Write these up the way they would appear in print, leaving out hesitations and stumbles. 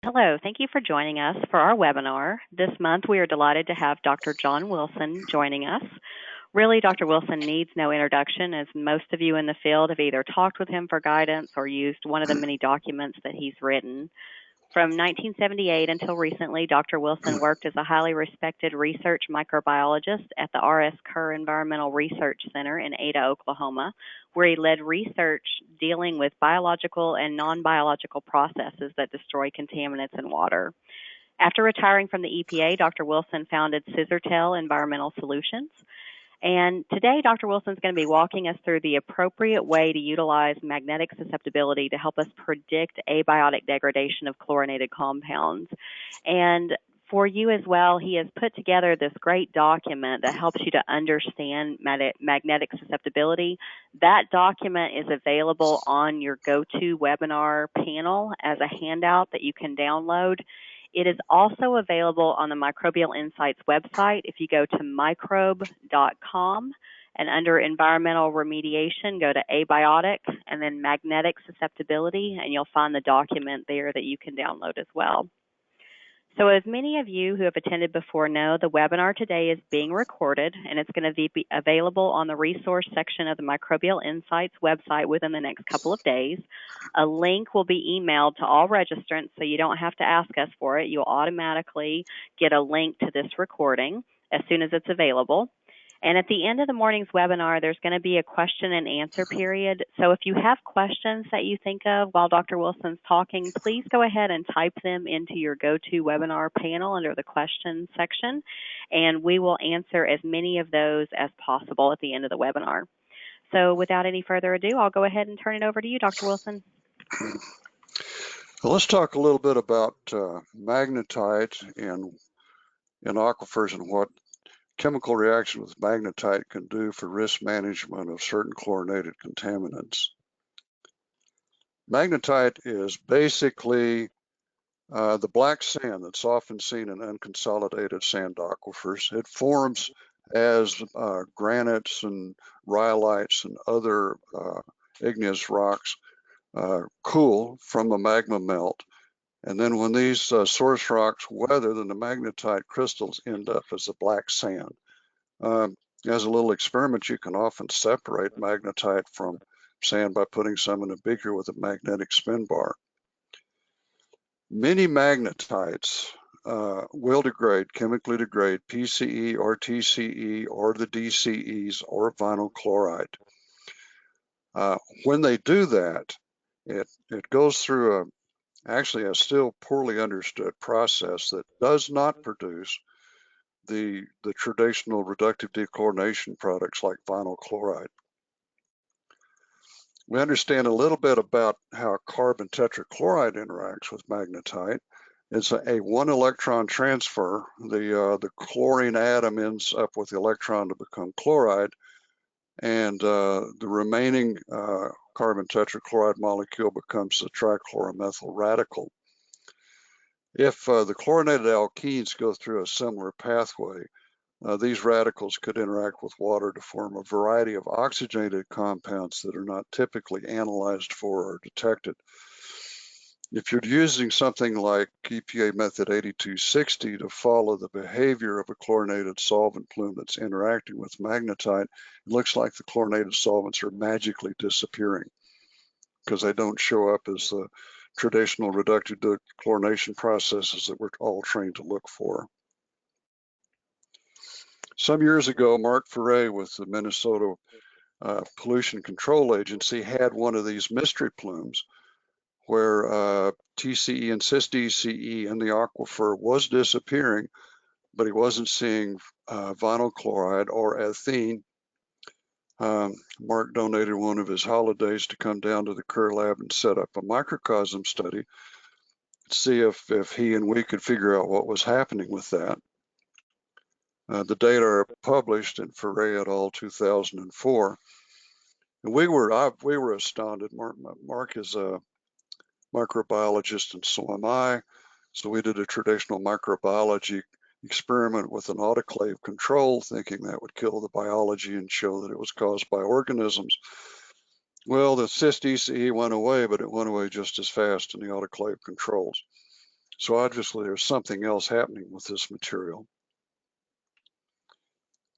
Hello, thank you for joining us for our webinar. This month, we are delighted to have Dr. John Wilson joining us. Really, Dr. Wilson needs no introduction, as most of you in the field have either talked with him for guidance or used one of the many documents that he's written. From 1978 until recently, Dr. Wilson worked as a highly respected research microbiologist at the R.S. Kerr Environmental Research Center in Ada, Oklahoma, where he led research dealing with biological and non-biological processes that destroy contaminants in water. After retiring from the EPA, Dr. Wilson founded Scissortail Environmental Solutions. And today, Dr. Wilson is going to be walking us through the appropriate way to utilize magnetic susceptibility to help us predict abiotic degradation of chlorinated compounds. And for you as well, he has put together this great document that helps you to understand magnetic susceptibility. That document is available on your GoToWebinar panel as a handout that you can download. It is also available on the Microbial Insights website. If you go to microbe.com and under environmental remediation, go to abiotic and then magnetic susceptibility, and you'll find the document there that you can download as well. So as many of you who have attended before know, the webinar today is being recorded, and it's going to be available on the resource section of the Microbial Insights website within the next couple of days. A link will be emailed to all registrants, so you don't have to ask us for it. You'll automatically get a link to this recording as soon as it's available. And at the end of the morning's webinar, there's going to be a question and answer period. So if you have questions that you think of while Dr. Wilson's talking, please go ahead and type them into your GoToWebinar panel under the questions section, and we will answer as many of those as possible at the end of the webinar. So without any further ado, I'll go ahead and turn it over to you, Dr. Wilson. Well, let's talk a little bit about magnetite in aquifers and what chemical reaction with magnetite can do for risk management of certain chlorinated contaminants. Magnetite is basically the black sand that's often seen in unconsolidated sand aquifers. It forms as granites and rhyolites and other igneous rocks cool from a magma melt. And then when these source rocks weather, then the magnetite crystals end up as a black sand. As a little experiment, you can often separate magnetite from sand by putting some in a beaker with a magnetic spin bar. Many magnetites will chemically degrade PCE or TCE or the DCEs or vinyl chloride. When they do that, it goes through actually a still poorly understood process that does not produce the traditional reductive dechlorination products like vinyl chloride. We understand a little bit about how carbon tetrachloride interacts with magnetite. It's a one electron transfer. The chlorine atom ends up with the electron to become chloride, and the remaining carbon tetrachloride molecule becomes a trichloromethyl radical. If the chlorinated alkenes go through a similar pathway, these radicals could interact with water to form a variety of oxygenated compounds that are not typically analyzed for or detected. If you're using something like EPA method 8260 to follow the behavior of a chlorinated solvent plume that's interacting with magnetite, it looks like the chlorinated solvents are magically disappearing because they don't show up as the traditional reductive dechlorination processes that we're all trained to look for. Some years ago, Mark Ferre with the Minnesota Pollution Control Agency had one of these mystery plumes where TCE and cis-DCE in the aquifer was disappearing, but he wasn't seeing vinyl chloride or ethene. Mark donated one of his holidays to come down to the Kerr lab and set up a microcosm study to see if he and we could figure out what was happening with that. The data are published in Ferre et al. 2004. And we were astounded. Mark is a microbiologist and so am I. So we did a traditional microbiology experiment with an autoclave control, thinking that would kill the biology and show that it was caused by organisms. Well, the cis-DCE went away, but it went away just as fast in the autoclave controls. So obviously there's something else happening with this material.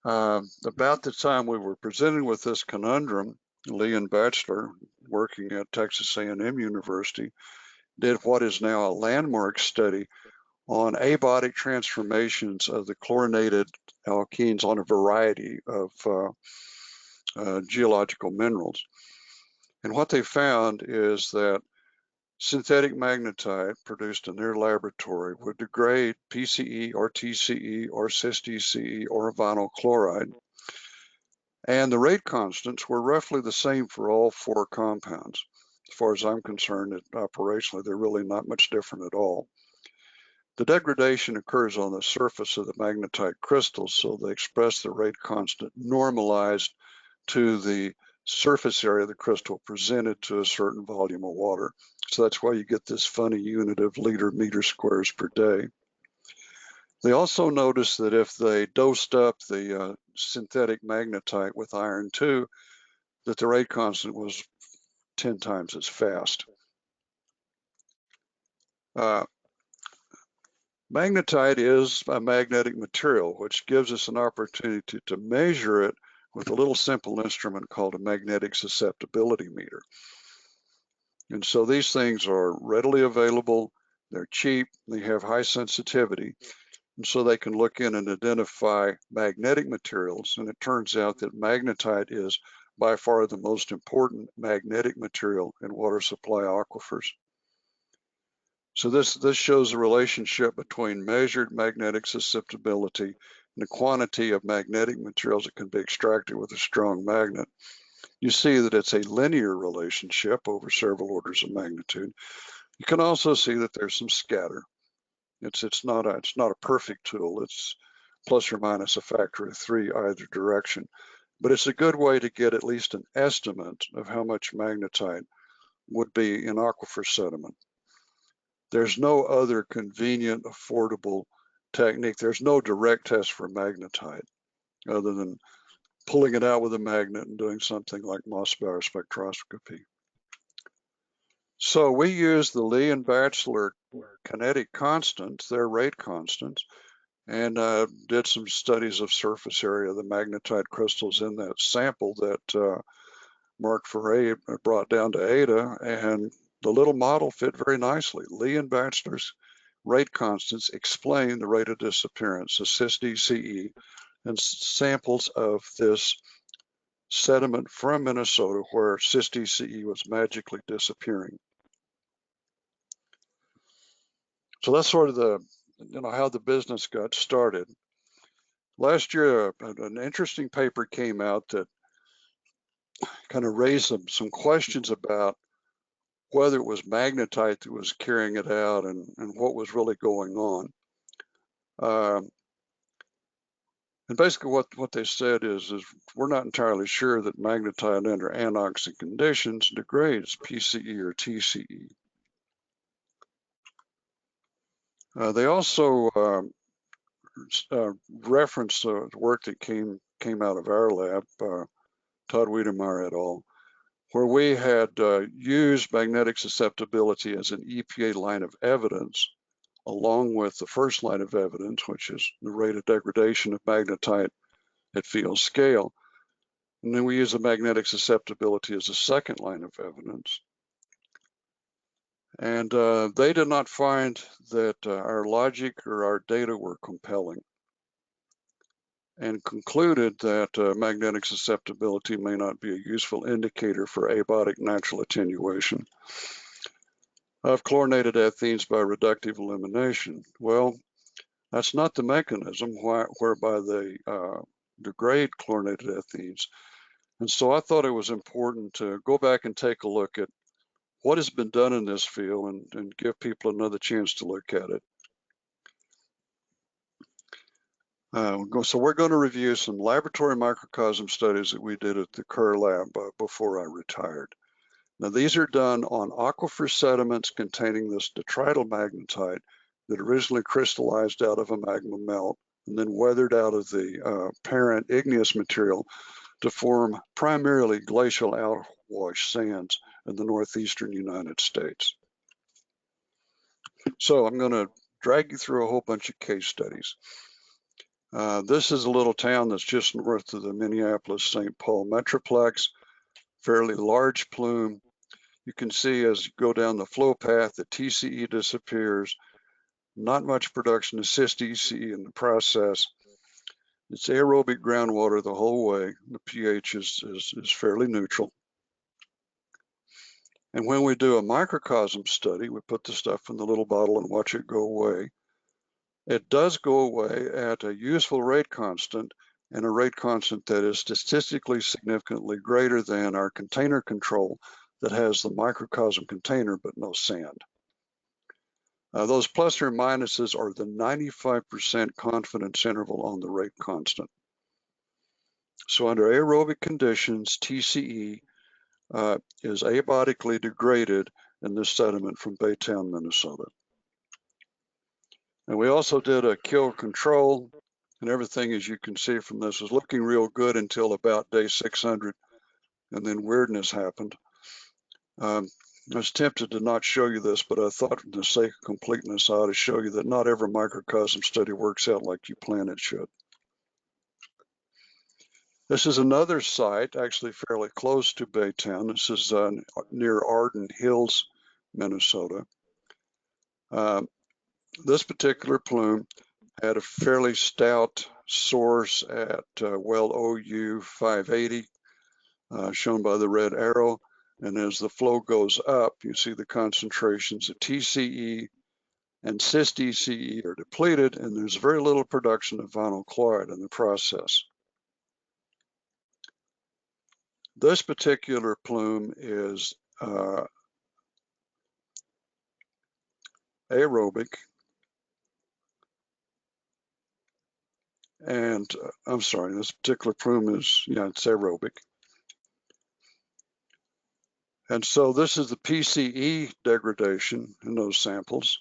About the time we were presented with this conundrum, Lee and Batchelor, working at Texas A&M University, did what is now a landmark study on abiotic transformations of the chlorinated alkenes on a variety of geological minerals. And what they found is that synthetic magnetite produced in their laboratory would degrade PCE or TCE or cis-DCE or vinyl chloride. And the rate constants were roughly the same for all 4 compounds. As far as I'm concerned, operationally, they're really not much different at all. The degradation occurs on the surface of the magnetite crystals, so they express the rate constant normalized to the surface area of the crystal presented to a certain volume of water. So that's why you get this funny unit of meter squares per day. They also noticed that if they dosed up the synthetic magnetite with iron 2, that the rate constant was 10 times as fast. Magnetite is a magnetic material, which gives us an opportunity to measure it with a little simple instrument called a magnetic susceptibility meter. And so these things are readily available, they're cheap, they have high sensitivity, and so they can look in and identify magnetic materials. And it turns out that magnetite is by far the most important magnetic material in water supply aquifers. So this shows the relationship between measured magnetic susceptibility and the quantity of magnetic materials that can be extracted with a strong magnet. You see that it's a linear relationship over several orders of magnitude. You can also see that there's some scatter. It's not a perfect tool. It's plus or minus a factor of 3 either direction, but it's a good way to get at least an estimate of how much magnetite would be in aquifer sediment. There's no other convenient, affordable technique. There's no direct test for magnetite other than pulling it out with a magnet and doing something like Mossbauer spectroscopy. So we used the Lee and Batchelor kinetic constants, their rate constants, and did some studies of surface area of the magnetite crystals in that sample that Mark Ferre brought down to Ada, and the little model fit very nicely. Lee and Batchelor's rate constants explain the rate of disappearance of cis-DCE and samples of this sediment from Minnesota where cis-DCE was magically disappearing. So that's sort of how the business got started. Last year, an interesting paper came out that kind of raised some questions about whether it was magnetite that was carrying it out and what was really going on. And basically what they said is we're not entirely sure that magnetite under anoxic conditions degrades PCE or TCE. They also referenced the work that came out of our lab, Todd Wiedemeyer et al., where we had used magnetic susceptibility as an EPA line of evidence, along with the first line of evidence, which is the rate of degradation of magnetite at field scale. And then we use the magnetic susceptibility as a second line of evidence. And they did not find that our logic or our data were compelling, and concluded that magnetic susceptibility may not be a useful indicator for abiotic natural attenuation of chlorinated ethenes by reductive elimination. Well, that's not the mechanism whereby they degrade chlorinated ethenes. And so I thought it was important to go back and take a look at what has been done in this field and give people another chance to look at it. So we're going to review some laboratory microcosm studies that we did at the Kerr lab before I retired. Now these are done on aquifer sediments containing this detrital magnetite that originally crystallized out of a magma melt and then weathered out of the parent igneous material to form primarily glacial outwash sands in the northeastern United States. So I'm going to drag you through a whole bunch of case studies. This is a little town that's just north of the Minneapolis-St. Paul Metroplex, fairly large plume. You can see as you go down the flow path, the TCE disappears, not much production of cis-DCE in the process. It's aerobic groundwater the whole way. The pH is fairly neutral. And when we do a microcosm study, we put the stuff in the little bottle and watch it go away. It does go away at a useful rate constant, and a rate constant that is statistically significantly greater than our container control that has the microcosm container but no sand. Those plus or minuses are the 95% confidence interval on the rate constant. So under aerobic conditions, TCE is abiotically degraded in this sediment from Baytown, Minnesota. And we also did a kill control, and everything, as you can see from this, was looking real good until about day 600, and then weirdness happened. I was tempted to not show you this, but I thought for the sake of completeness, I ought to show you that not every microcosm study works out like you plan it should. This is another site, actually fairly close to Baytown. This is near Arden Hills, Minnesota. This particular plume had a fairly stout source at well OU 580, shown by the red arrow. And as the flow goes up, you see the concentrations of TCE and cis-DCE are depleted, and there's very little production of vinyl chloride in the process. This particular plume is aerobic, and I'm sorry, this particular plume is, yeah, it's aerobic. And so this is the PCE degradation in those samples.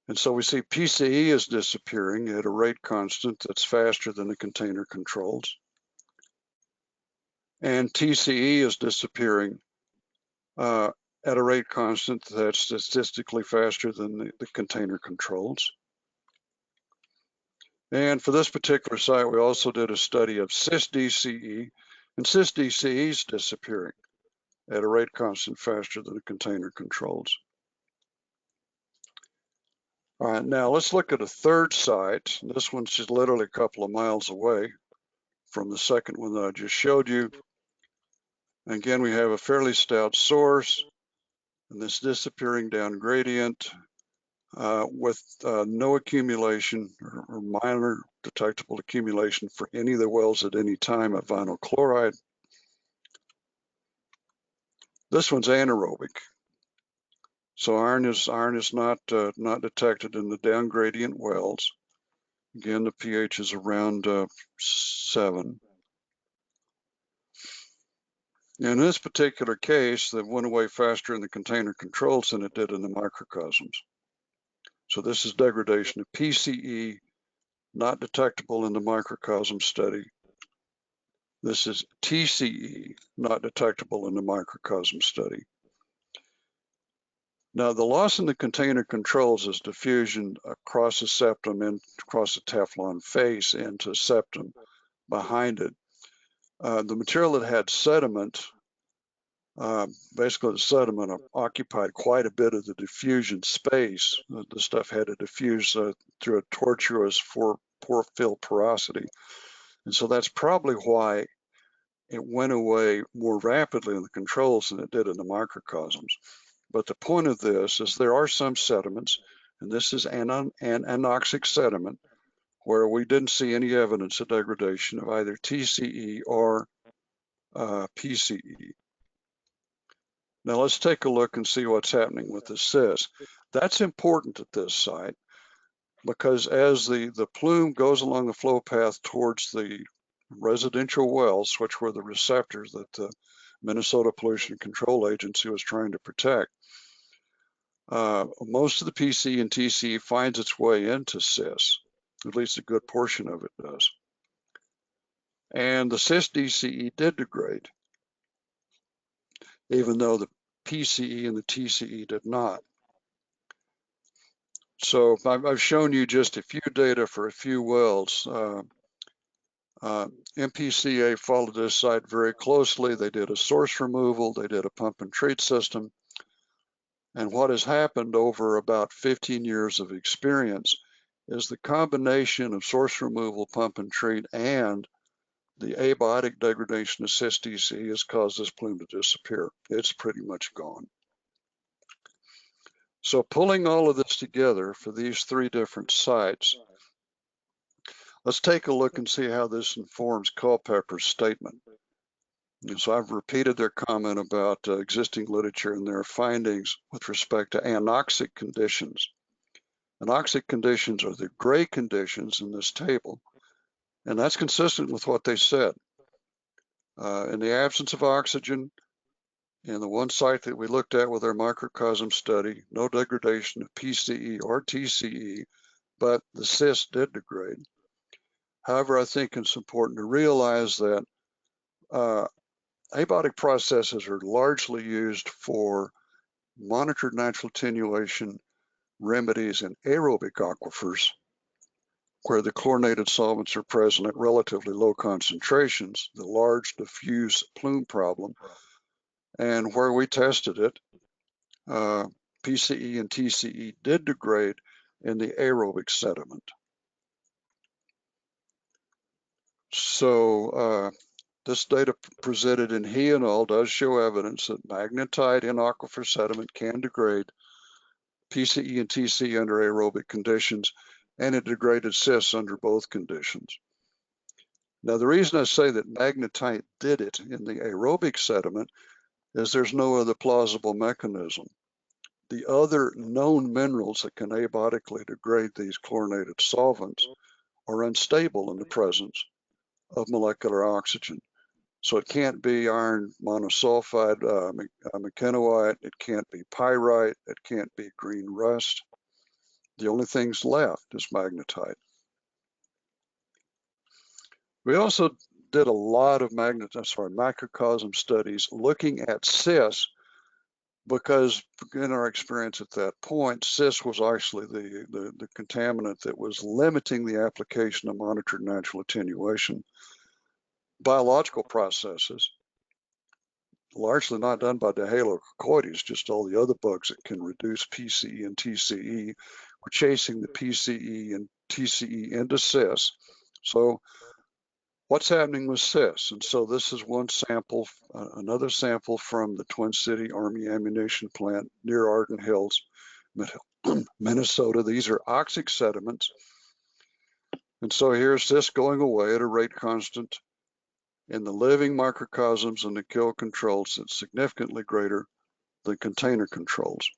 And so we see PCE is disappearing at a rate constant that's faster than the container controls. And TCE is disappearing at a rate constant that's statistically faster than the container controls. And for this particular site, we also did a study of cis-DCE, and cis-DCE is disappearing at a rate constant faster than the container controls. All right, now let's look at a third site. This one's just literally a couple of miles away from the second one that I just showed you. Again, we have a fairly stout source and this disappearing down gradient with no accumulation or minor detectable accumulation for any of the wells at any time of vinyl chloride. This one's anaerobic. So iron is not detected in the down gradient wells. Again, the pH is around 7. In this particular case, that went away faster in the container controls than it did in the microcosms. So this is degradation of PCE, not detectable in the microcosm study. This is TCE, not detectable in the microcosm study. Now, the loss in the container controls is diffusion across the septum and across the Teflon face into septum behind it. The material that had sediment, basically the sediment occupied quite a bit of the diffusion space. The stuff had to diffuse through a tortuous pore fill porosity. And so that's probably why it went away more rapidly in the controls than it did in the microcosms. But the point of this is there are some sediments, and this is an anoxic sediment, where we didn't see any evidence of degradation of either TCE or PCE. Now let's take a look and see what's happening with the cis. That's important at this site because as the plume goes along the flow path towards the residential wells, which were the receptors that the Minnesota Pollution Control Agency was trying to protect, most of the PCE and TCE finds its way into cis, at least a good portion of it does. And the cis-DCE did degrade, even though the PCE and the TCE did not. So I've shown you just a few data for a few wells. MPCA followed this site very closely. They did a source removal, they did a pump and treat system. And what has happened over about 15 years of experience is the combination of source removal, pump and treat, and the abiotic degradation of cis-DCE has caused this plume to disappear. It's pretty much gone. So pulling all of this together for these three different sites, let's take a look and see how this informs Culpepper's statement. And so I've repeated their comment about existing literature and their findings with respect to anoxic conditions. Anoxic conditions are the gray conditions in this table, and that's consistent with what they said. In the absence of oxygen, in the one site that we looked at with our microcosm study, no degradation of PCE or TCE, but the cis did degrade. However, I think it's important to realize that abiotic processes are largely used for monitored natural attenuation remedies in aerobic aquifers, where the chlorinated solvents are present at relatively low concentrations, the large diffuse plume problem, and where we tested it, PCE and TCE did degrade in the aerobic sediment. So this data presented in He and al. Does show evidence that magnetite in aquifer sediment can degrade PCE and TCE under aerobic conditions, and it degraded cis under both conditions. Now, the reason I say that magnetite did it in the aerobic sediment is there's no other plausible mechanism. The other known minerals that can abiotically degrade these chlorinated solvents are unstable in the presence of molecular oxygen. So it can't be iron monosulfide mechanoite, it can't be pyrite, it can't be green rust. The only things left is magnetite. We also did a lot of microcosm studies looking at cis, because in our experience at that point, cis was actually the contaminant that was limiting the application of monitored natural attenuation. Biological processes, largely not done by Dihalococoides, just all the other bugs that can reduce PCE and TCE, were chasing the PCE and TCE into cis. So what's happening with cis? And so this is one sample, another sample from the Twin City Army Ammunition Plant near Arden Hills, Minnesota. These are oxic sediments. And so here's cis going away at a rate constant in the living microcosms and the kill controls that's significantly greater than container controls.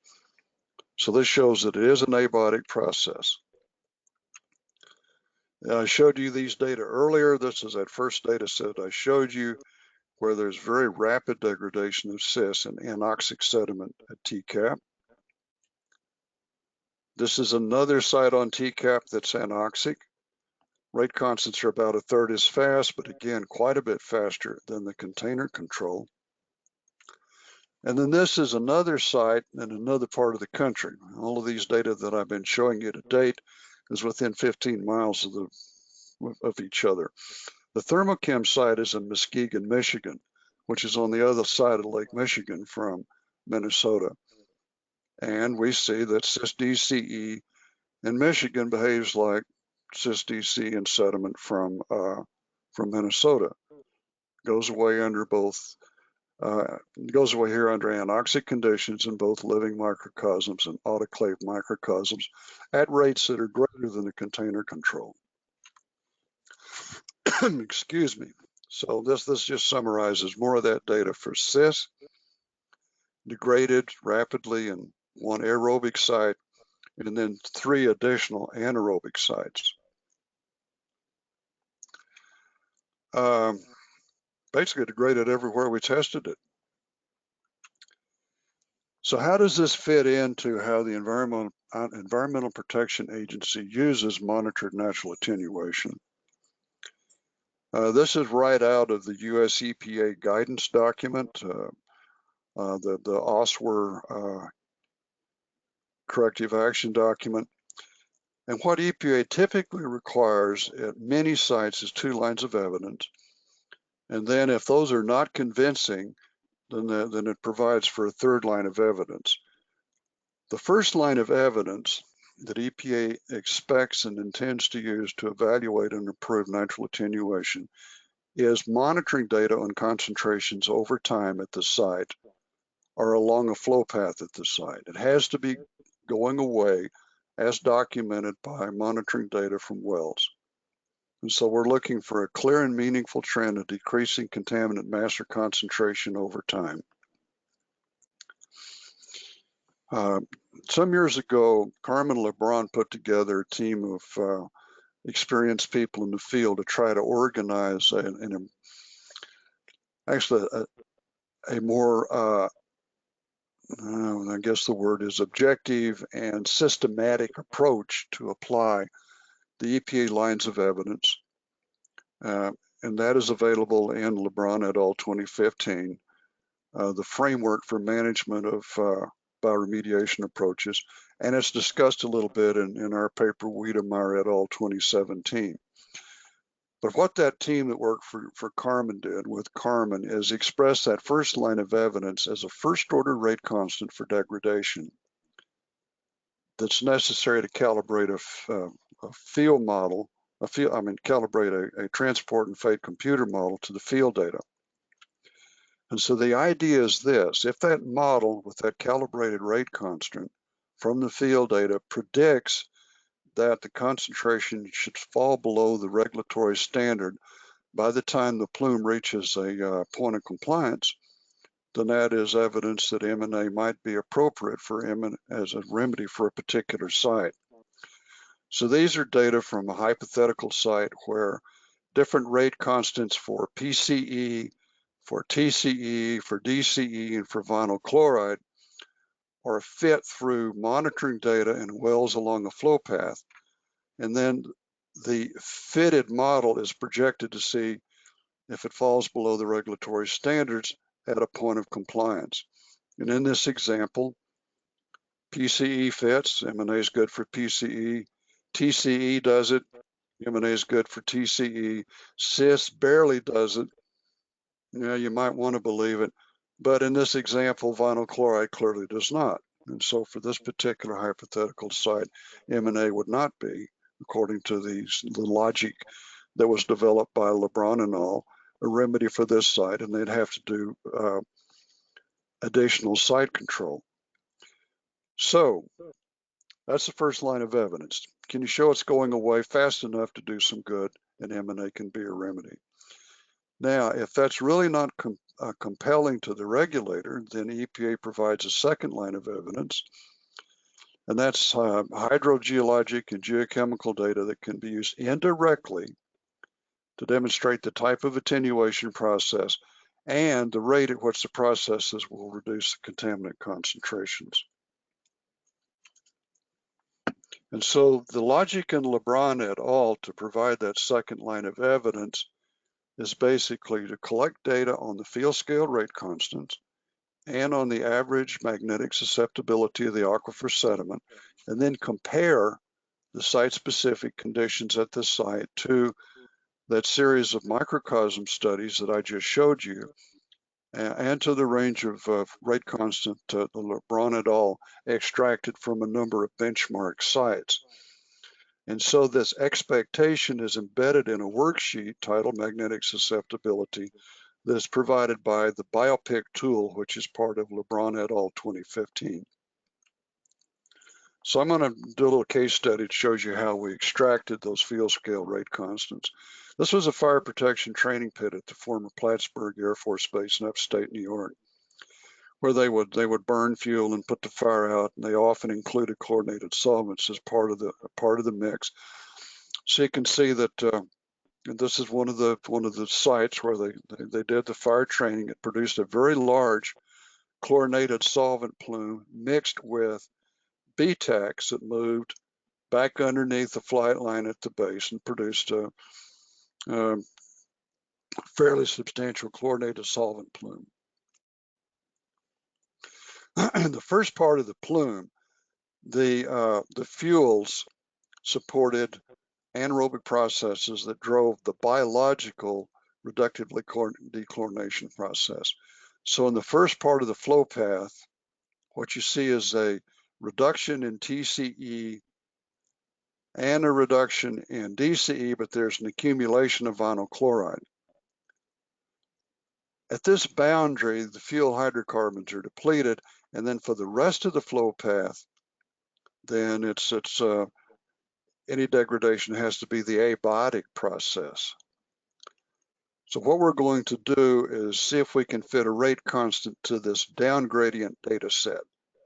So this shows that it is an abiotic process. I showed you these data earlier. This is that first data set I showed you, where there's very rapid degradation of cis and anoxic sediment at TCAP. This is another site on TCAP that's anoxic. Rate constants are about a third as fast, but again, quite a bit faster than the container control. And then this is another site in another part of the country. All of these data that I've been showing you to date is within 15 miles of each other. The Thermochem site is in Muskegon, Michigan, which is on the other side of Lake Michigan from Minnesota. And we see that cis-DCE in Michigan behaves like cis-DCE in sediment from Minnesota. Goes away under both. Goes away here under anoxic conditions in both living microcosms and autoclave microcosms at rates that are greater than the container control. Excuse me. So this just summarizes more of that data for cis, degraded rapidly in one aerobic site, and then 3 additional anaerobic sites. Basically degraded everywhere we tested it. So how does this fit into how the Environmental Protection Agency uses monitored natural attenuation? This is right out of the US EPA guidance document, the OSWR corrective action document. And what EPA typically requires at many sites is 2 lines of evidence. And then if those are not convincing, then it provides for a 3rd line of evidence. The first line of evidence that EPA expects and intends to use to evaluate and improve nitrile attenuation is monitoring data on concentrations over time at the site or along a flow path at the site. It has to be going away as documented by monitoring data from wells. And so we're looking for a clear and meaningful trend of decreasing contaminant mass or concentration over time. Some years ago, Carmen LeBron put together a team of experienced people in the field to try to organize actually a more, I guess the word is objective and systematic approach to apply the EPA lines of evidence. And that is available in LeBron et al. 2015, the framework for management of bioremediation approaches. And it's discussed a little bit in our paper, Wiedemeyer et al. 2017. But what that team that worked for Carmen did with Carmen is express that first line of evidence as a first order rate constant for degradation that's necessary to calibrate a field model, calibrate a transport and fate computer model to the field data. And so the idea is this: if that model with that calibrated rate constant from the field data predicts that the concentration should fall below the regulatory standard by the time the plume reaches a point of compliance, then that is evidence that M&A might be appropriate for as a remedy for a particular site. So these are data from a hypothetical site where different rate constants for PCE, for TCE, for DCE, and for vinyl chloride are fit through monitoring data in wells along a flow path. And then the fitted model is projected to see if it falls below the regulatory standards at a point of compliance. And in this example, PCE fits, M&A is good for PCE, TCE does it, M&A is good for TCE, cis barely does it. You might want to believe it, but in this example, vinyl chloride clearly does not. And so for this particular hypothetical site, M&A would not be, according to the logic that was developed by LeBron and all, a remedy for this site, and they'd have to do additional site control. So that's the first line of evidence. Can you show it's going away fast enough to do some good, and M&A can be a remedy? Now, if that's really not compelling to the regulator, then EPA provides a second line of evidence, and that's hydrogeologic and geochemical data that can be used indirectly to demonstrate the type of attenuation process and the rate at which the processes will reduce the contaminant concentrations. And so the logic in LeBron et al. To provide that second line of evidence is basically to collect data on the field scale rate constants and on the average magnetic susceptibility of the aquifer sediment, and then compare the site-specific conditions at the site to that series of microcosm studies that I just showed you, and to the range of rate constant the LeBron et al. Extracted from a number of benchmark sites. And so this expectation is embedded in a worksheet titled Magnetic Susceptibility that is provided by the BioPic tool, which is part of LeBron et al. 2015. So I'm going to do a little case study that shows you how we extracted those field scale rate constants. This was a fire protection training pit at the former Plattsburgh Air Force Base in upstate New York, where they would burn fuel and put the fire out, and they often included chlorinated solvents as part of the mix. So you can see that this is one of the sites where they did the fire training. It produced a very large chlorinated solvent plume mixed with BTAX that moved back underneath the flight line at the base and produced a fairly substantial chlorinated solvent plume. In the first part of the plume, the fuels supported anaerobic processes that drove the biological reductive dechlorination process. So in the first part of the flow path, what you see is a reduction in TCE and a reduction in DCE, but there's an accumulation of vinyl chloride. At this boundary, the fuel hydrocarbons are depleted, and then for the rest of the flow path, then any degradation has to be the abiotic process. So what we're going to do is see if we can fit a rate constant to this down gradient data set,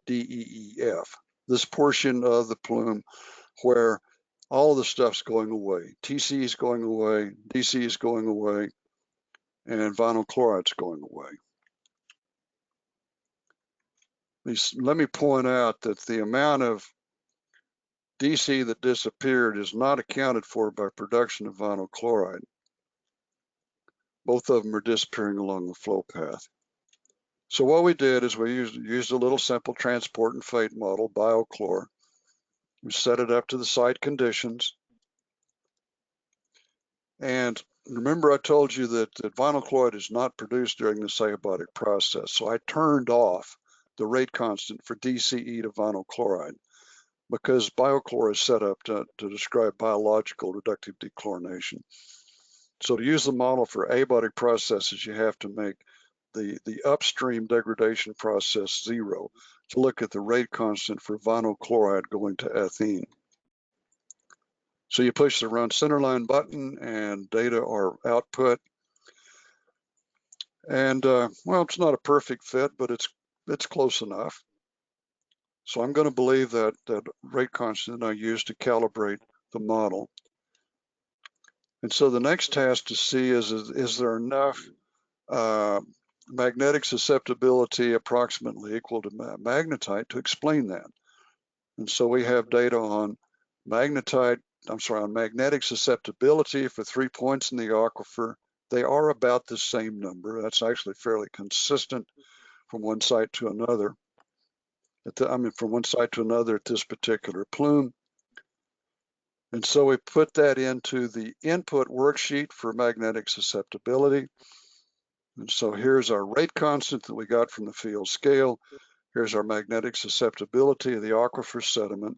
DEEF, this portion of the plume where all the stuff's going away. TCE is going away, DCE is going away, and vinyl chloride's going away. Let me point out that the amount of DCE that disappeared is not accounted for by production of vinyl chloride. Both of them are disappearing along the flow path. So what we did is we used a little simple transport and fate model, BioChlor. We set it up to the site conditions. And remember I told you that vinyl chloride is not produced during this abiotic process. So I turned off the rate constant for DCE to vinyl chloride because BioChlor is set up to describe biological reductive dechlorination. So to use the model for abiotic processes, you have to make the upstream degradation process 0 to look at the rate constant for vinyl chloride going to ethene. So you push the run centerline button and data are output. And well, it's not a perfect fit, but it's close enough. So I'm going to believe that rate constant I used to calibrate the model. And so the next task to see is there enough magnetic susceptibility approximately equal to magnetite to explain that. And so we have data on on magnetic susceptibility for 3 points in the aquifer. They are about the same number. That's actually fairly consistent from one site to another. From one site to another at this particular plume. And so we put that into the input worksheet for magnetic susceptibility. And so here's our rate constant that we got from the field scale. Here's our magnetic susceptibility of the aquifer sediment.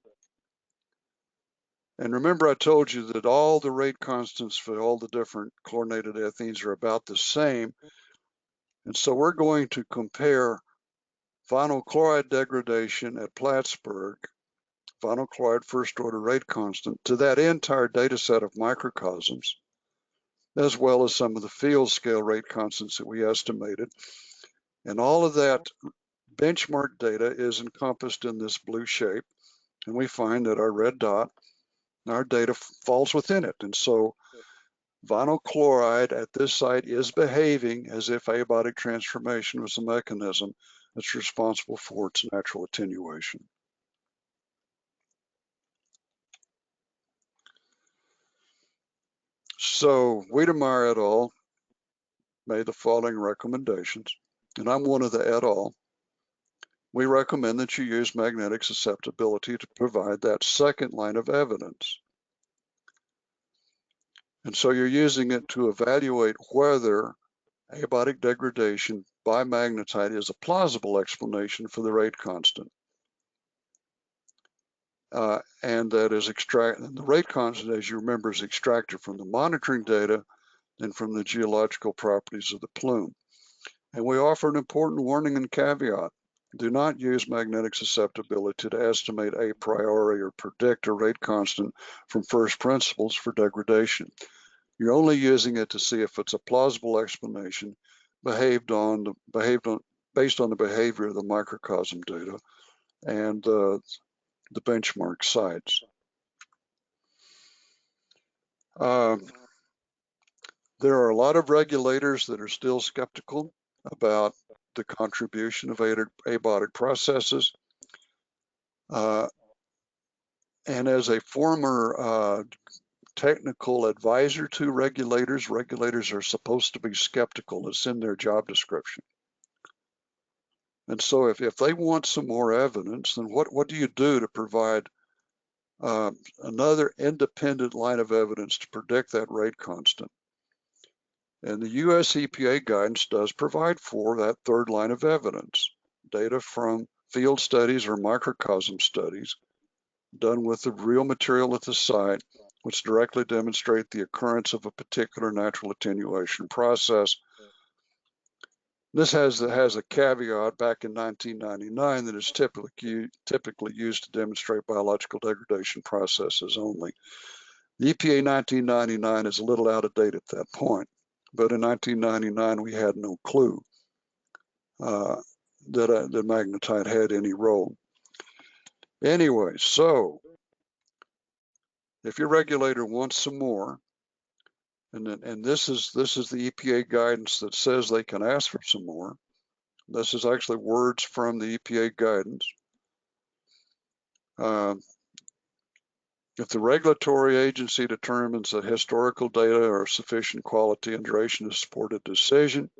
And remember I told you that all the rate constants for all the different chlorinated ethenes are about the same. And so we're going to compare vinyl chloride degradation at Plattsburgh, vinyl chloride first order rate constant, to that entire data set of microcosms, as well as some of the field scale rate constants that we estimated. And all of that benchmark data is encompassed in this blue shape. And we find that our red dot, our data falls within it. And so vinyl chloride at this site is behaving as if abiotic transformation was the mechanism that's responsible for its natural attenuation. So Wiedemeyer et al. Made the following recommendations, and I'm one of the et al. We recommend that you use magnetic susceptibility to provide that second line of evidence. And so you're using it to evaluate whether abiotic degradation by magnetite is a plausible explanation for the rate constant. And that is the rate constant, as you remember, is extracted from the monitoring data and from the geological properties of the plume. And we offer an important warning and caveat. Do not use magnetic susceptibility to estimate a priori or predict a rate constant from first principles for degradation. You're only using it to see if it's a plausible explanation based on the behavior of the microcosm data and the benchmark sites. There are a lot of regulators that are still skeptical about the contribution of abiotic processes. And as a former technical advisor to regulators, regulators are supposed to be skeptical. It's in their job description. And so if they want some more evidence, then what do you do to provide another independent line of evidence to predict that rate constant. And the US EPA guidance does provide for that third line of evidence, data from field studies or microcosm studies done with the real material at the site, which directly demonstrate the occurrence of a particular natural attenuation process. This has a caveat back in 1999 that is typically used to demonstrate biological degradation processes only. The EPA 1999 is a little out of date at that point, but in 1999 we had no clue that magnetite had any role. Anyway, so if your regulator wants some more, and this is the EPA guidance that says they can ask for some more. This is actually words from the EPA guidance. If the regulatory agency determines that historical data are sufficient quality and duration to support a decision,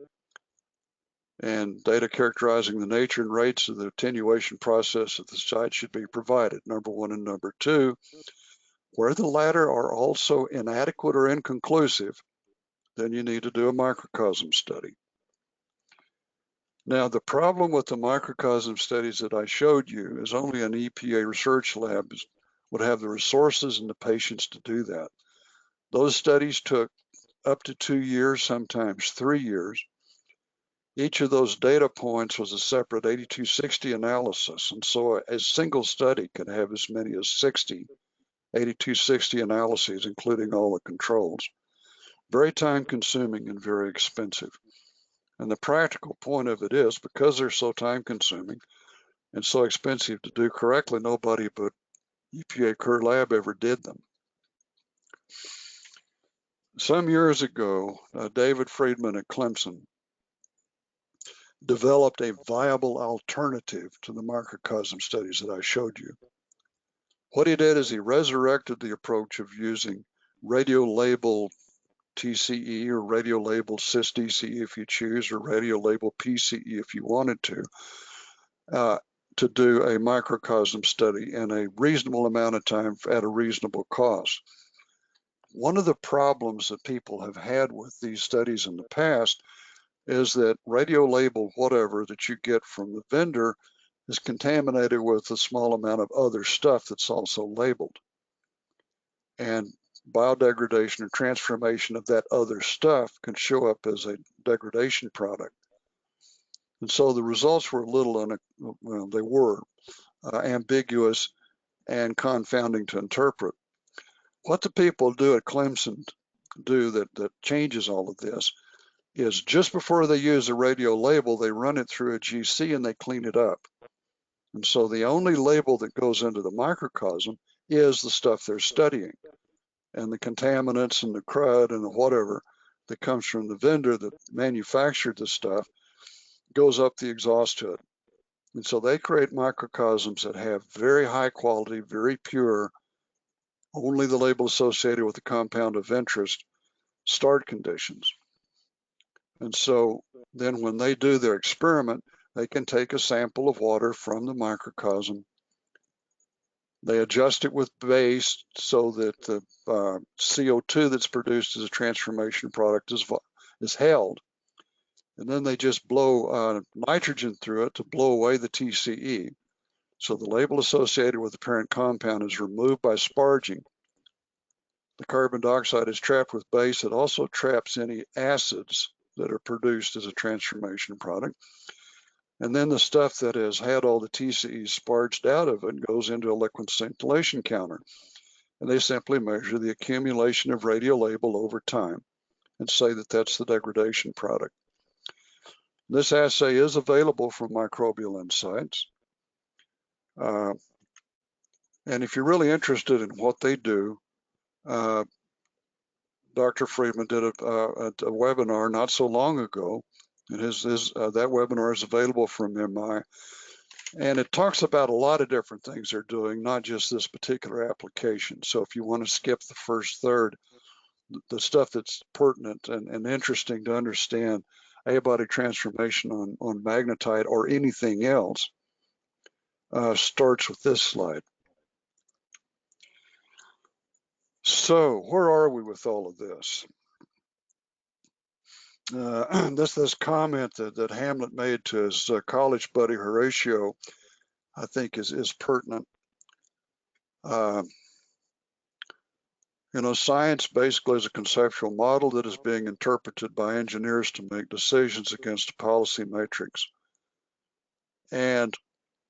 and data characterizing the nature and rates of the attenuation process at the site should be provided, number one, and number two, where the latter are also inadequate or inconclusive, then you need to do a microcosm study. Now, the problem with the microcosm studies that I showed you is only an EPA research lab would have the resources and the patience to do that. Those studies took up to 2 years, sometimes 3 years. Each of those data points was a separate 8260 analysis, and so a single study could have as many as 60 8260 analyses, including all the controls. Very time consuming and very expensive. And the practical point of it is, because they're so time consuming and so expensive to do correctly, nobody but EPA Kerr Lab ever did them. Some years ago, David Friedman at Clemson developed a viable alternative to the microcosm studies that I showed you. What he did is he resurrected the approach of using radio-labeled TCE or radio-labeled cis-DCE if you choose, or radio-labeled PCE if you wanted to do a microcosm study in a reasonable amount of time at a reasonable cost. One of the problems that people have had with these studies in the past is that radio-labeled whatever that you get from the vendor is contaminated with a small amount of other stuff that's also labeled. And biodegradation or transformation of that other stuff can show up as a degradation product. And so the results were a little, they were ambiguous and confounding to interpret. What the people do at Clemson do that changes all of this is just before they use a radio label, they run it through a GC and they clean it up. And so the only label that goes into the microcosm is the stuff they're studying. And the contaminants and the crud and the whatever that comes from the vendor that manufactured the stuff goes up the exhaust hood. And so they create microcosms that have very high quality, very pure, only the label associated with the compound of interest start conditions. And so then when they do their experiment, they can take a sample of water from the microcosm. They adjust it with base so that the CO2 that's produced as a transformation product is held. And then they just blow nitrogen through it to blow away the TCE. So the label associated with the parent compound is removed by sparging. The carbon dioxide is trapped with base. It also traps any acids that are produced as a transformation product. And then the stuff that has had all the TCEs sparged out of it goes into a liquid scintillation counter. And they simply measure the accumulation of radiolabel over time and say that that's the degradation product. This assay is available from Microbial Insights. And if you're really interested in what they do, Dr. Friedman did a webinar not so long ago, and that webinar is available from MI. And it talks about a lot of different things they're doing, not just this particular application. So if you want to skip the first third, the stuff that's pertinent and interesting to understand abiotic transformation on magnetite or anything else starts with this slide. So where are we with all of this? This comment that Hamlet made to his college buddy Horatio, I think is pertinent. You know, science basically is a conceptual model that is being interpreted by engineers to make decisions against a policy matrix. And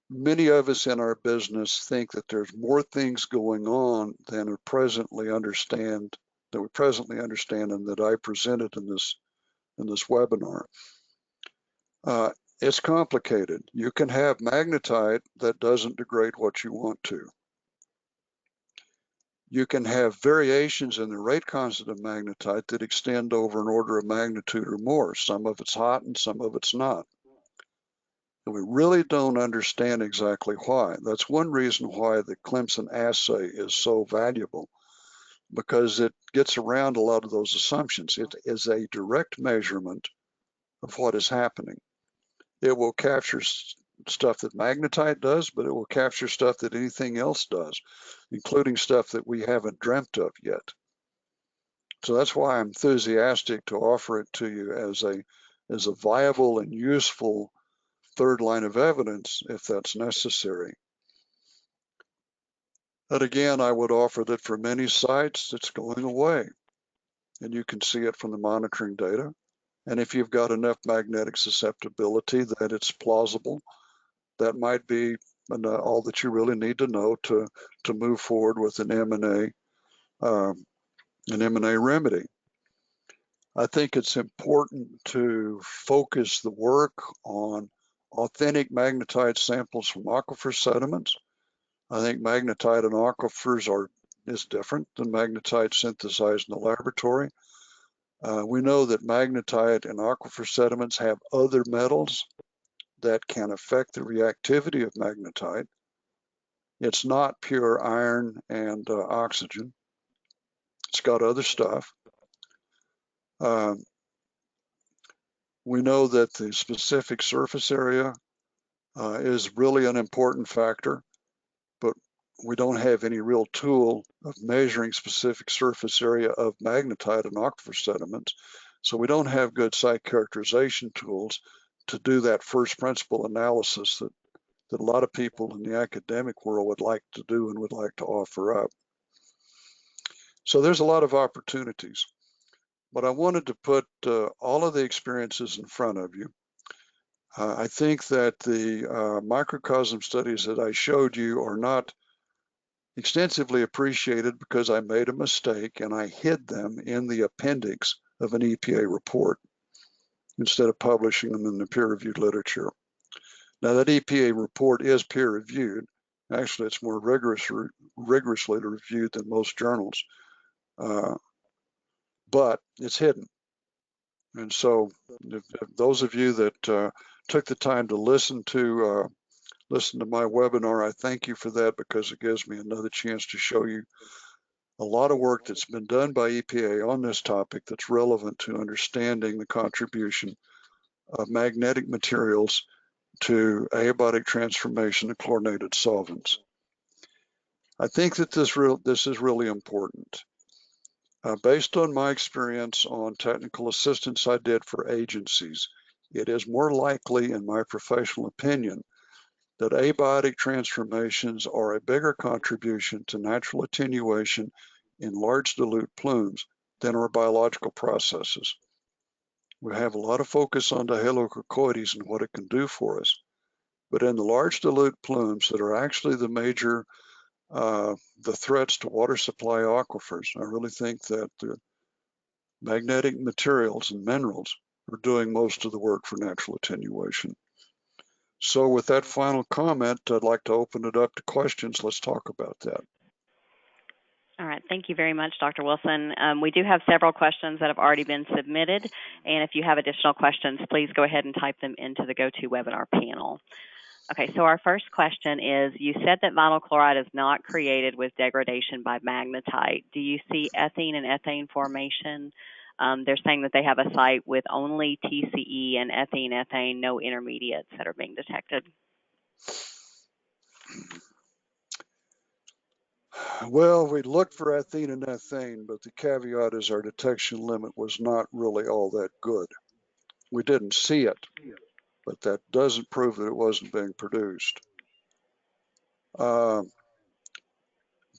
many of us in our business think that there's more things going on than we presently understand, and that I presented in this webinar. It's complicated. You can have magnetite that doesn't degrade what you want to. You can have variations in the rate constant of magnetite that extend over an order of magnitude or more. Some of it's hot and some of it's not. And we really don't understand exactly why. That's one reason why the Clemson assay is so valuable, because it gets around a lot of those assumptions. It is a direct measurement of what is happening. It will capture stuff that magnetite does, but it will capture stuff that anything else does, including stuff that we haven't dreamt of yet. So that's why I'm enthusiastic to offer it to you as a viable and useful third line of evidence if that's necessary. But again, I would offer that for many sites, it's going away, and you can see it from the monitoring data. And if you've got enough magnetic susceptibility that it's plausible, that might be all that you really need to know to move forward with an M&A remedy. I think it's important to focus the work on authentic magnetite samples from aquifer sediments. I think magnetite in aquifers is different than magnetite synthesized in the laboratory. We know that magnetite in aquifer sediments have other metals that can affect the reactivity of magnetite. It's not pure iron and oxygen. It's got other stuff. We know that the specific surface area is really an important factor, but we don't have any real tool of measuring specific surface area of magnetite in aquifer sediments. So we don't have good site characterization tools to do that first principle analysis that a lot of people in the academic world would like to do and would like to offer up. So there's a lot of opportunities, but I wanted to put all of the experiences in front of you. I think that the microcosm studies that I showed you are not extensively appreciated because I made a mistake and I hid them in the appendix of an EPA report instead of publishing them in the peer-reviewed literature. Now that EPA report is peer-reviewed. Actually, it's more rigorously reviewed than most journals, but it's hidden. And so if those of you that took the time to listen to my webinar, I thank you for that, because it gives me another chance to show you a lot of work that's been done by EPA on this topic that's relevant to understanding the contribution of magnetic materials to abiotic transformation of chlorinated solvents. I think that this is really important. Based on my experience on technical assistance I did for agencies, it is more likely, in my professional opinion, that abiotic transformations are a bigger contribution to natural attenuation in large dilute plumes than are biological processes. We have a lot of focus on dihalococoides and what it can do for us, but in the large dilute plumes that are actually the major the threats to water supply aquifers, I really think that the magnetic materials and minerals are doing most of the work for natural attenuation. So with that final comment, I'd like to open it up to questions. Let's talk about that. All right, thank you very much, Dr. Wilson. We do have several questions that have already been submitted, and if you have additional questions, please go ahead and type them into the GoToWebinar panel. Okay, so our first question is, you said that vinyl chloride is not created with degradation by magnetite. Do you see ethene and ethane formation? They're saying that they have a site with only TCE and ethene, no intermediates that are being detected. Well, we looked for ethene and ethane, but the caveat is our detection limit was not really all that good. We didn't see it, but that doesn't prove that it wasn't being produced.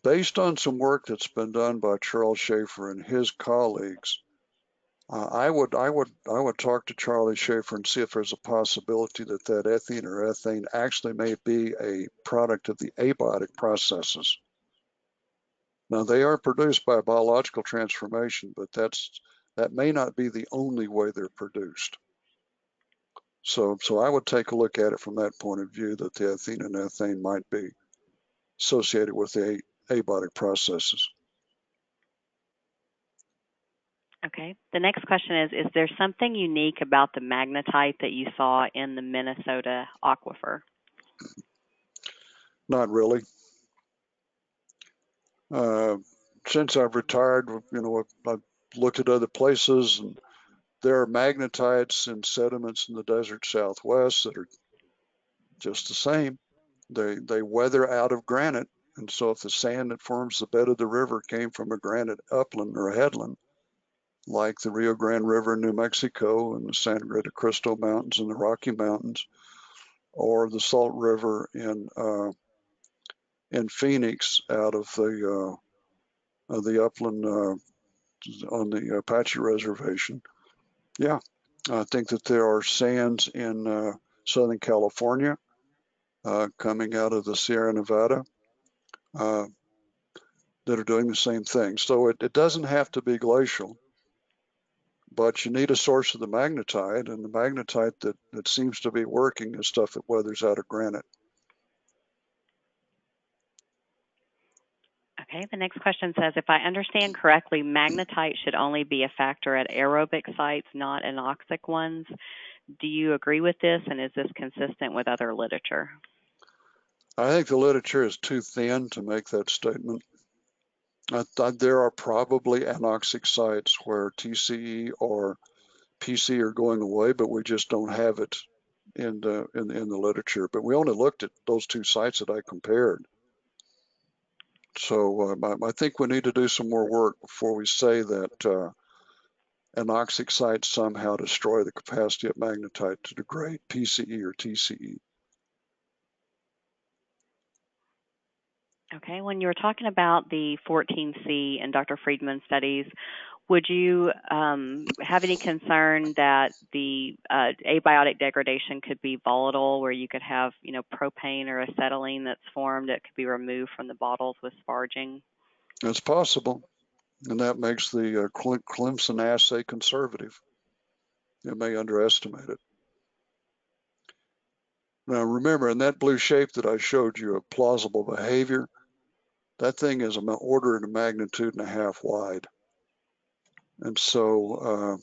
Based on some work that's been done by Charles Schaefer and his colleagues, I would talk to Charlie Schaefer and see if there's a possibility that ethene or ethane actually may be a product of the abiotic processes. Now, they are produced by biological transformation, but that may not be the only way they're produced. So I would take a look at it from that point of view, that the ethene and ethane might be associated with the abiotic processes. Okay. The next question is there something unique about the magnetite that you saw in the Minnesota aquifer? Not really. Since I've retired, I've looked at other places, and there are magnetites in sediments in the desert Southwest that are just the same. They weather out of granite, and so if the sand that forms the bed of the river came from a granite upland or a headland, like the Rio Grande River in New Mexico and the Sangre de Cristo Mountains in the Rocky Mountains, or the Salt River in Phoenix out of the upland on the Apache Reservation. Yeah, I think that there are sands in Southern California coming out of the Sierra Nevada that are doing the same thing. So it doesn't have to be glacial, but you need a source of the magnetite, and the magnetite that seems to be working is stuff that weathers out of granite. Okay, the next question says, if I understand correctly, magnetite should only be a factor at aerobic sites, not anoxic ones. Do you agree with this, and is this consistent with other literature? I think the literature is too thin to make that statement. There are probably anoxic sites where TCE or PCE are going away, but we just don't have it in the literature. But we only looked at those two sites that I compared. So I think we need to do some more work before we say that anoxic sites somehow destroy the capacity of magnetite to degrade PCE or TCE. Okay, when you were talking about the 14C and Dr. Friedman studies, would you have any concern that the abiotic degradation could be volatile, where you could have, propane or acetylene that's formed that could be removed from the bottles with sparging? It's possible, and that makes the Clemson assay conservative. You may underestimate it. Now remember, in that blue shape that I showed you of plausible behavior, that thing is an order of magnitude and a half wide. And so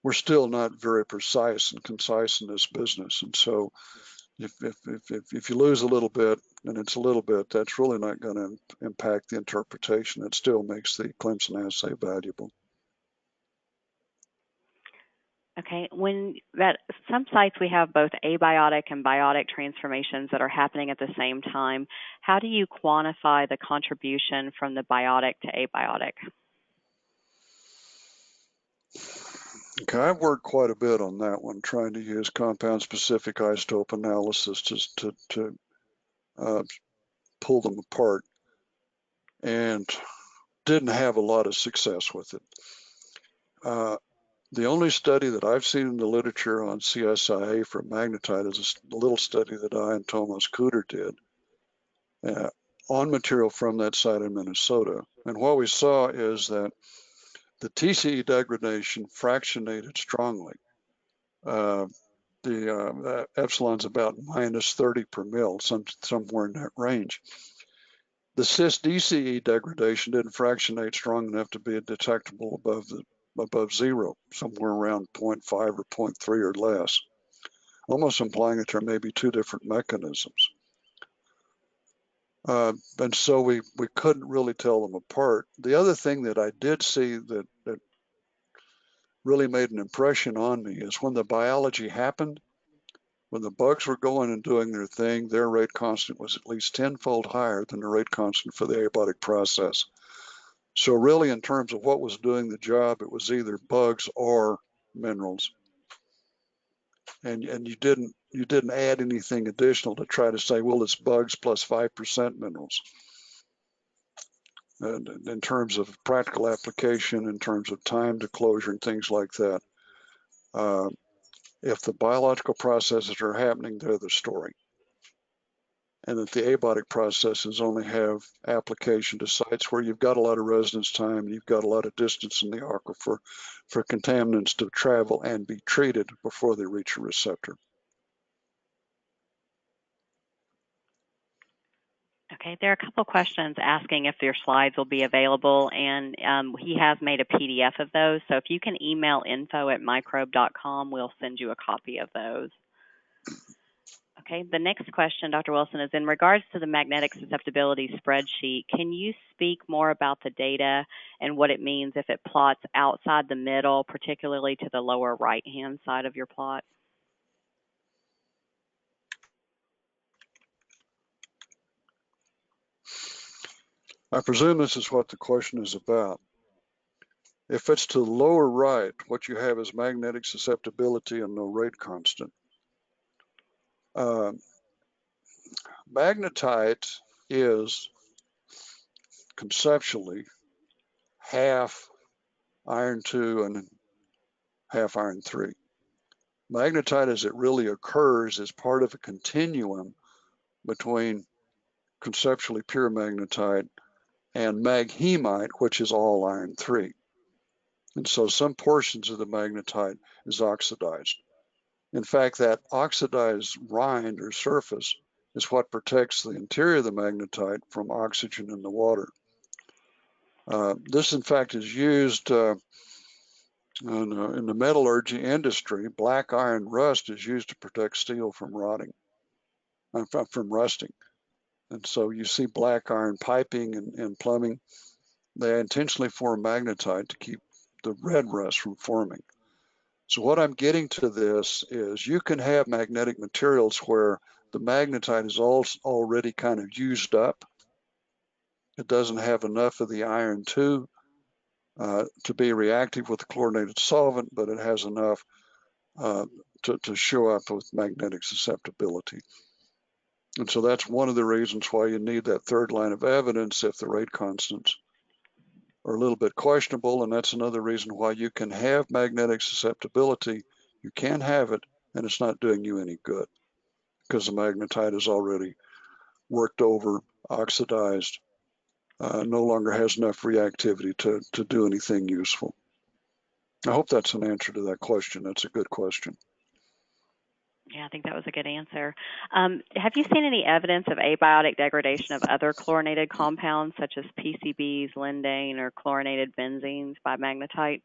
we're still not very precise and concise in this business. And so if you lose a little bit, and it's a little bit, that's really not going to impact the interpretation. It still makes the Clemson assay valuable. Okay, at some sites we have both abiotic and biotic transformations that are happening at the same time. How do you quantify the contribution from the biotic to abiotic? Okay, I've worked quite a bit on that one, trying to use compound-specific isotope analysis to pull them apart, and didn't have a lot of success with it. The only study that I've seen in the literature on CSIA for magnetite is a little study that I and Thomas Cooter did on material from that site in Minnesota. And what we saw is that the TCE degradation fractionated strongly. The epsilon's about -30 per mil, somewhere in that range. The cis-DCE degradation didn't fractionate strong enough to be detectable above zero, somewhere around 0.5 or 0.3 or less, almost implying that there may be two different mechanisms. And so we couldn't really tell them apart. The other thing that I did see that really made an impression on me is when the biology happened, When the bugs were going and doing their thing, their rate constant was at least 10-fold higher than the rate constant for the abiotic process. So really, in terms of what was doing the job, it was either bugs or minerals. And you didn't add anything additional to try to say, well, it's bugs plus 5% minerals. And in terms of practical application, in terms of time to closure and things like that, if the biological processes are happening, they're the story. And that the abiotic processes only have application to sites where you've got a lot of residence time, you've got a lot of distance in the aquifer for contaminants to travel and be treated before they reach a receptor. Okay, there are a couple questions asking if your slides will be available, and he has made a PDF of those. So if you can email info@microbe.com, we'll send you a copy of those. Okay, the next question, Dr. Wilson, is in regards to the magnetic susceptibility spreadsheet. Can you speak more about the data and what it means if it plots outside the middle, particularly to the lower right-hand side of your plot? I presume this is what the question is about. If it's to the lower right, what you have is magnetic susceptibility and no rate constant. Magnetite is conceptually half iron 2 and half iron 3. Magnetite, as it really occurs, is part of a continuum between conceptually pure magnetite and maghemite, which is all iron 3. And so some portions of the magnetite is oxidized. In fact, that oxidized rind or surface is what protects the interior of the magnetite from oxygen in the water. This, in fact, is used in the metallurgy industry. Black iron rust is used to protect steel from rotting, from rusting. And so you see black iron piping and plumbing. They intentionally form magnetite to keep the red rust from forming. So what I'm getting to this is you can have magnetic materials where the magnetite is already kind of used up. It doesn't have enough of the iron 2 to be reactive with the chlorinated solvent, but it has enough to show up with magnetic susceptibility. And so that's one of the reasons why you need that third line of evidence if the rate constants are a little bit questionable, and that's another reason why you can have magnetic susceptibility. You can have it, and it's not doing you any good because the magnetite is already worked over, oxidized, no longer has enough reactivity to do anything useful. I hope that's an answer to that question. That's a good question. Yeah, I think that was a good answer. Have you seen any evidence of abiotic degradation of other chlorinated compounds such as PCBs, lindane, or chlorinated benzenes by magnetite?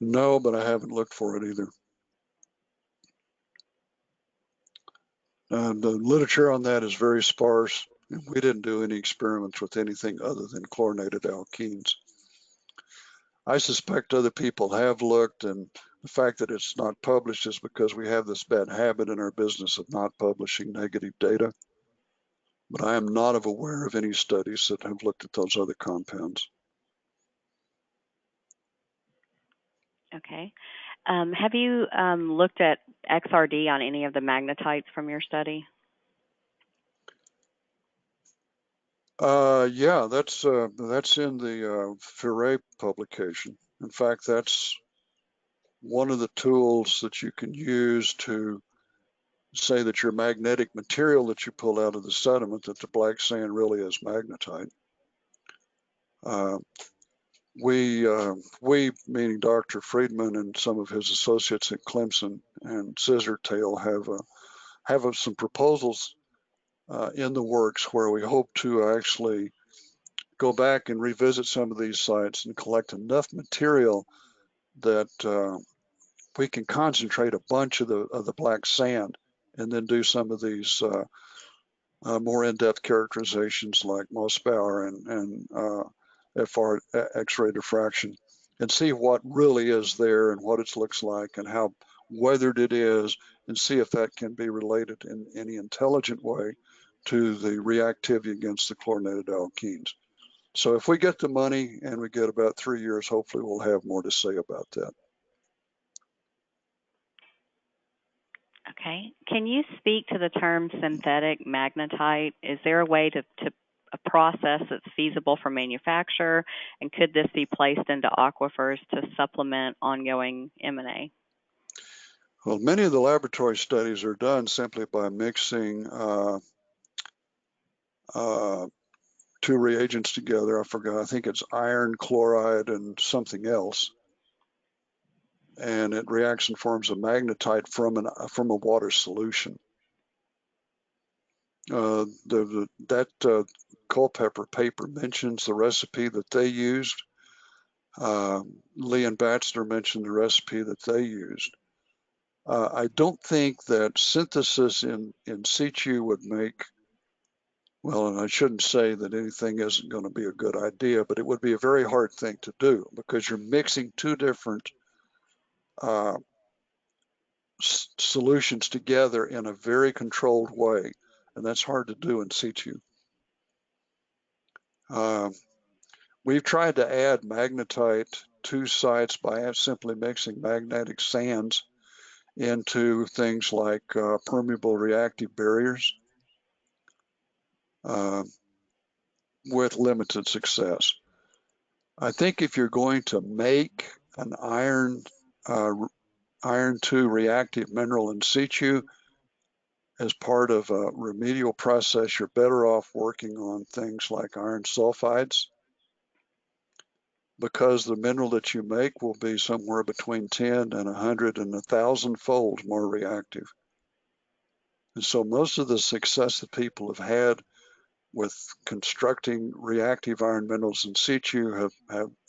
No, but I haven't looked for it either. The literature on that is very sparse, and we didn't do any experiments with anything other than chlorinated alkenes. I suspect other people have looked, and the fact that it's not published is because we have this bad habit in our business of not publishing negative data. But I am not aware of any studies that have looked at those other compounds. Okay. Have you looked at XRD on any of the magnetites from your study? Yeah, that's in the Ferret publication. In fact, that's one of the tools that you can use to say that your magnetic material that you pull out of the sediment, that the black sand really is magnetite. We, meaning Dr. Friedman and some of his associates at Clemson and Scissortail, have some proposals in the works where we hope to actually go back and revisit some of these sites and collect enough material that we can concentrate a bunch of the black sand and then do some of these more in-depth characterizations like Mossbauer and FR X-ray diffraction, and see what really is there and what it looks like and how whether it is, and see if that can be related in any intelligent way to the reactivity against the chlorinated alkenes. So if we get the money and we get about 3 years, hopefully we'll have more to say about that. Okay. Can you speak to the term synthetic magnetite? Is there a way to a process that's feasible for manufacture, and could this be placed into aquifers to supplement ongoing M&A? Well, many of the laboratory studies are done simply by mixing two reagents together. I forgot, I think it's iron chloride and something else. And it reacts and forms a magnetite from a water solution. That Culpeper paper mentions the recipe that they used. Lee and Batchelor mentioned the recipe that they used. I don't think that synthesis in situ would make, well, and I shouldn't say that anything isn't going to be a good idea, but it would be a very hard thing to do because you're mixing two different solutions together in a very controlled way, and that's hard to do in situ. We've tried to add magnetite to sites by simply mixing magnetic sands into things like permeable reactive barriers with limited success. I think if you're going to make an iron 2 reactive mineral in situ as part of a remedial process, you're better off working on things like iron sulfides, because the mineral that you make will be somewhere between 10 and 100 and 1,000-fold more reactive. And so most of the success that people have had with constructing reactive iron minerals in situ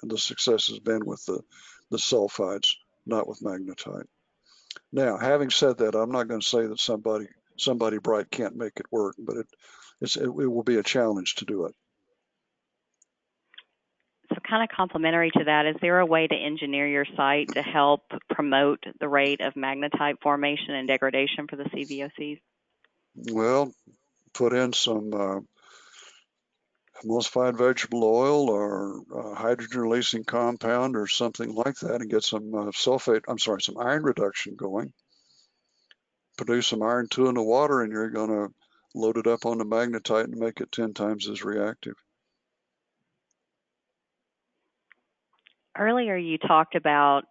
the success has been with the sulfides, not with magnetite. Now, having said that, I'm not going to say that somebody bright can't make it work, but it will be a challenge to do it. So kind of complementary to that, is there a way to engineer your site to help promote the rate of magnetite formation and degradation for the CVOCs? Well, put in some emulsified vegetable oil or hydrogen releasing compound or something like that and get some some iron reduction going. Produce some iron 2 in the water and you're going to load it up on the magnetite and make it 10 times as reactive. Earlier you talked about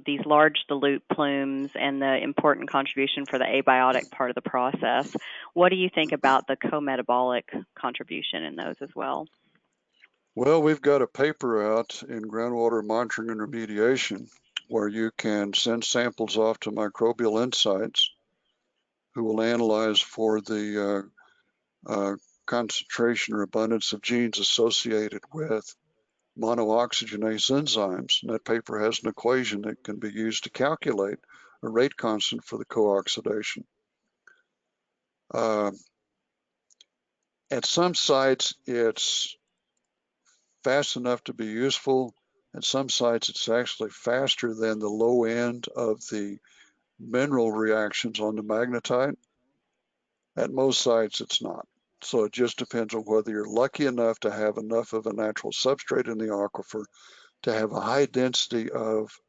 these large dilute plumes and the important contribution for the abiotic part of the process. What do you think about the co-metabolic contribution in those as well? Well, we've got a paper out in groundwater monitoring and remediation where you can send samples off to Microbial Insights, who will analyze for the concentration or abundance of genes associated with monooxygenase enzymes. And that paper has an equation that can be used to calculate a rate constant for the co-oxidation. At some sites, it's fast enough to be useful. At some sites, it's actually faster than the low end of the mineral reactions on the magnetite. At most sites, it's not. So it just depends on whether you're lucky enough to have enough of a natural substrate in the aquifer to have a high density of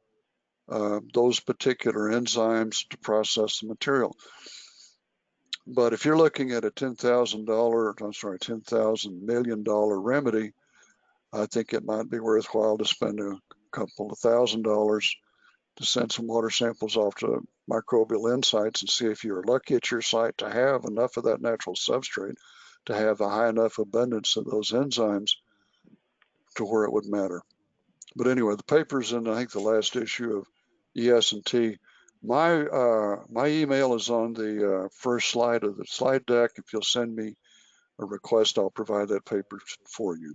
those particular enzymes to process the material. But if you're looking at a $10,000 million remedy, I think it might be worthwhile to spend a couple of $1,000s to send some water samples off to Microbial Insights and see if you're lucky at your site to have enough of that natural substrate to have a high enough abundance of those enzymes to where it would matter. But anyway, the paper's in, I think, the last issue of ES&T. My email is on the first slide of the slide deck. If you'll send me a request, I'll provide that paper for you.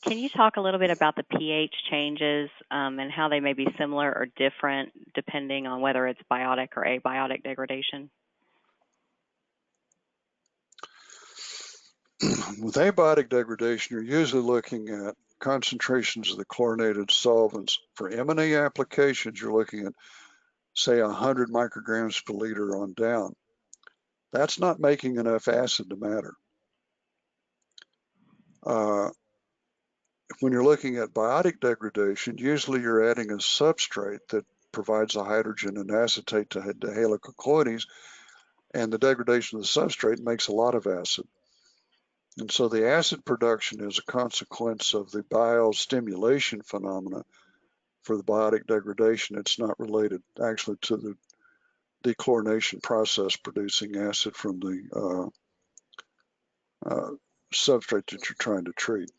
Can you talk a little bit about the pH changes and how they may be similar or different depending on whether it's biotic or abiotic degradation? With abiotic degradation, you're usually looking at concentrations of the chlorinated solvents. For M&A applications, you're looking at, say, 100 micrograms per liter on down. That's not making enough acid to matter. When you're looking at biotic degradation, usually you're adding a substrate that provides a hydrogen and acetate to helicocolloides, and the degradation of the substrate makes a lot of acid. And so the acid production is a consequence of the biostimulation phenomena for the biotic degradation. It's not related actually to the dechlorination process producing acid from the substrate that you're trying to treat.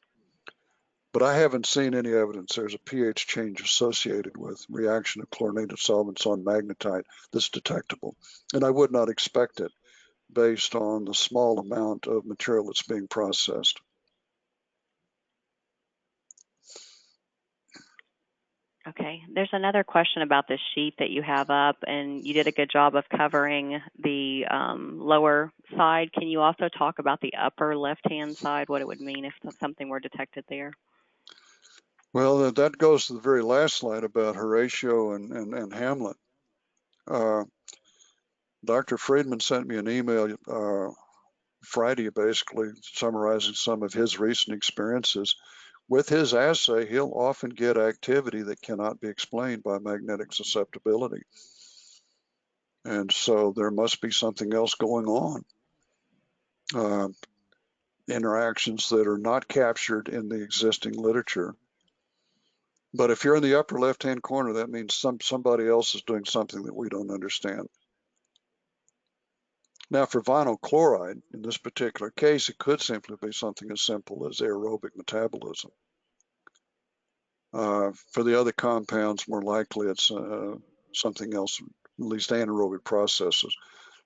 But I haven't seen any evidence there's a pH change associated with reaction of chlorinated solvents on magnetite that's detectable. And I would not expect it based on the small amount of material that's being processed. Okay, there's another question about the sheet that you have up, and you did a good job of covering the lower side. Can you also talk about the upper left-hand side, what it would mean if something were detected there? Well, that goes to the very last slide about Horatio and Hamlet. Dr. Friedman sent me an email Friday, basically summarizing some of his recent experiences. With his assay, he'll often get activity that cannot be explained by magnetic susceptibility. And so there must be something else going on. Interactions that are not captured in the existing literature. But if you're in the upper left-hand corner, that means somebody else is doing something that we don't understand. Now, for vinyl chloride, in this particular case, it could simply be something as simple as aerobic metabolism. For the other compounds, more likely it's something else, at least anaerobic processes.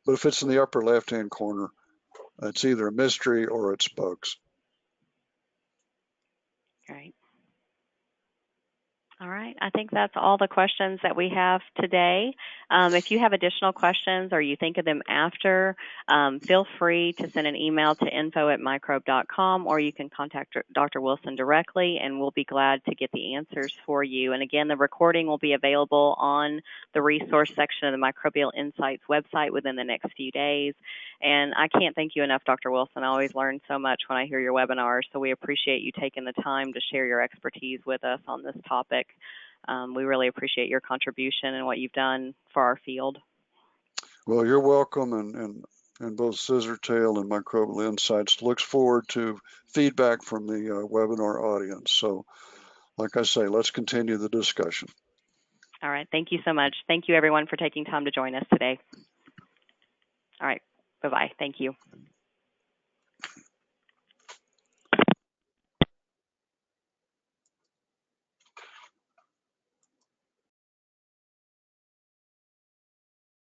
But if it's in the upper left-hand corner, it's either a mystery or it's bugs. Right. All right, I think that's all the questions that we have today. If you have additional questions or you think of them after, feel free to send an email to info@microbe.com, or you can contact Dr. Wilson directly, and we'll be glad to get the answers for you. And again, the recording will be available on the resource section of the Microbial Insights website within the next few days. And I can't thank you enough, Dr. Wilson. I always learn so much when I hear your webinars, so we appreciate you taking the time to share your expertise with us on this topic. We really appreciate your contribution and what you've done for our field. Well, you're welcome, and both Scissortail and Microbial Insights looks forward to feedback from the webinar audience. So, like I say, let's continue the discussion. All right, thank you so much. Thank you, everyone, for taking time to join us today. All right, bye-bye. Thank you.